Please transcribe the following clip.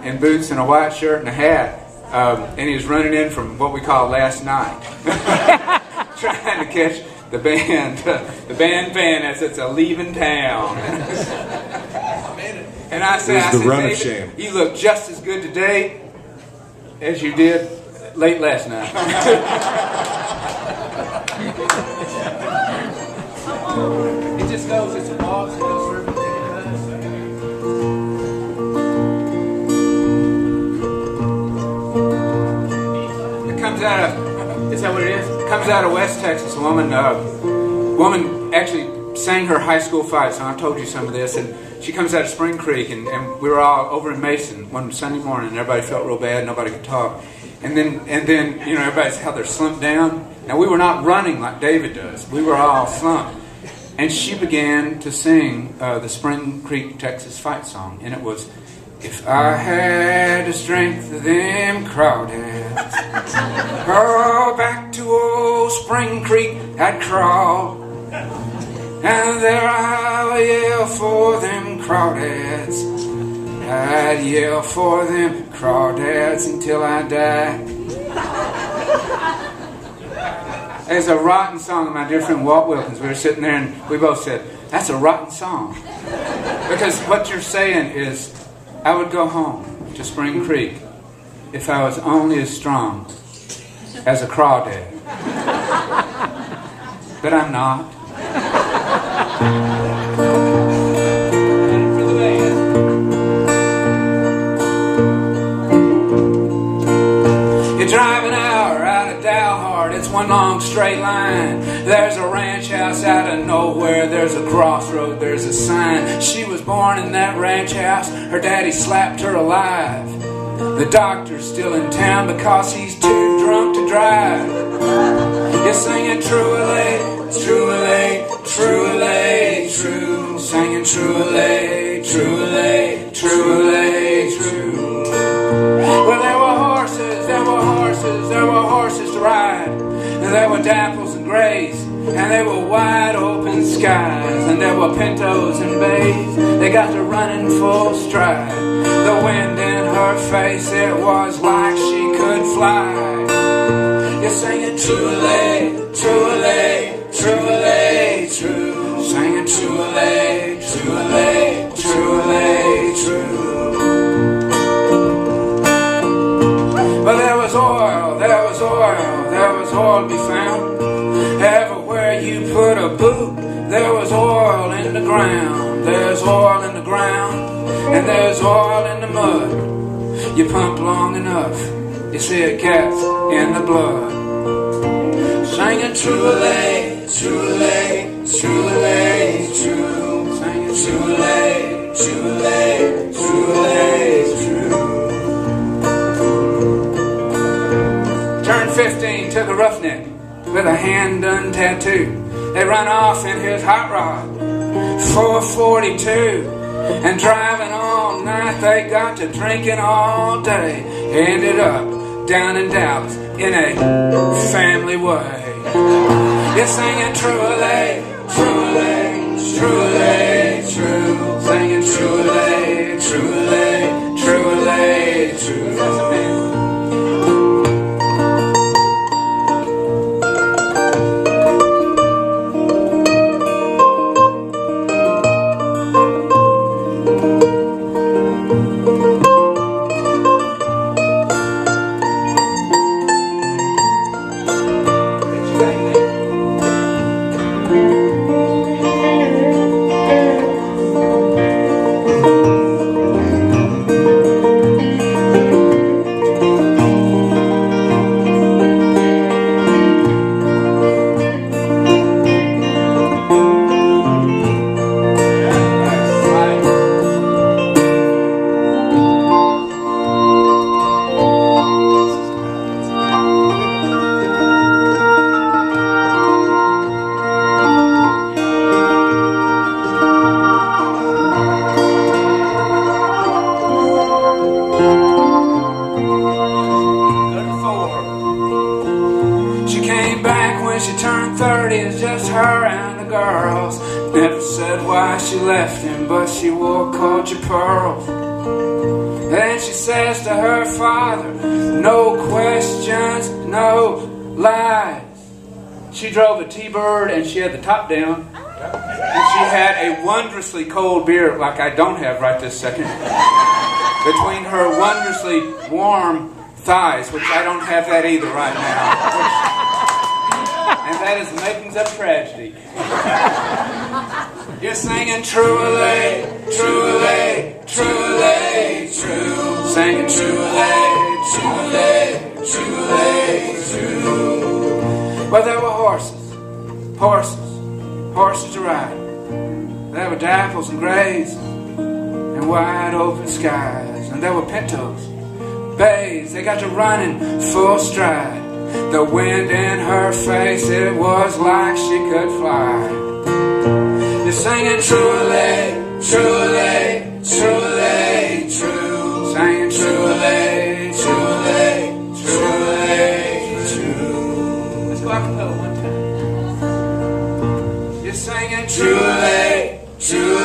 in boots and a white shirt and a hat, and he was running in from what we call last night, trying to catch the band as it's a leaving town. And I said, David, you look just as good today as you did late last night. It just goes, it's a walk, it goes through everything it does. It comes out of, is that what it is? It comes out of West Texas. A woman actually sang her high school fight song. I told you some of this, and she comes out of Spring Creek, and we were all over in Mason one Sunday morning, and everybody felt real bad, nobody could talk. And then you know, everybody's how they're slumped down. Now, we were not running like David does. We were all slumped. And she began to sing the Spring Creek, Texas fight song. And it was, if I had the strength of them crawdads, oh, back to old Spring Creek I'd crawl. And there I'll yell for them crawdads. I'd yell for them crawdads until I die. There's a rotten song of my dear friend Walt Wilkins. We were sitting there and we both said, that's a rotten song. Because what you're saying is, I would go home to Spring Creek if I was only as strong as a crawdad. But I'm not. You drive an hour out of Dalhart, it's one long straight line. There's a ranch house out of nowhere, there's a crossroad, there's a sign. She was born in that ranch house, her daddy slapped her alive. The doctor's still in town because he's too drunk to drive. You're singing truly, truly, truly, true. Singing truly, truly, truly, true. Well, there were horses, there were horses, there were horses to ride. And there were dapples and grays, and there were wide open skies. And there were pintos and bays, they got to running full stride. The wind in her face, it was like she could fly. You're singing truly, truly, truly, true. Singing truly, truly, truly, true. But there was oil, there was oil, there was oil to be found. Everywhere you put a boot, there was oil in the ground. There's oil in the ground, and there's oil in the mud. You pump long enough, you see it gets in the blood. Singing truly, truly, truly, true. Singing truly, truly, truly, true. Turned 15, took a roughneck with a hand-done tattoo. They run off in his hot rod, 442. And driving all night, they got to drinking all day. Ended up down in Dallas in a family way. You're singing truly, truly, truly, true. Singing truly, truly, truly, true. That's a man. Never said why she left him, but she wore culture pearls. Then she says to her father, no questions, no lies. She drove a T-Bird and she had the top down. And she had a wondrously cold beer, like I don't have right this second, between her wondrously warm thighs, which I don't have that either right now. And that is the makings of tragedy. You're singing truly, truly, truly, true. Singing truly, truly, truly, true. Well, there were horses to ride. There were dapples and grays and wide open skies. And there were pintos, bays, they got to running full stride. The wind in her face, it was like she could fly. You're singing truly, truly, truly, true. Singing truly, truly, truly, true. Let's go acapella one time. You're singing truly, truly.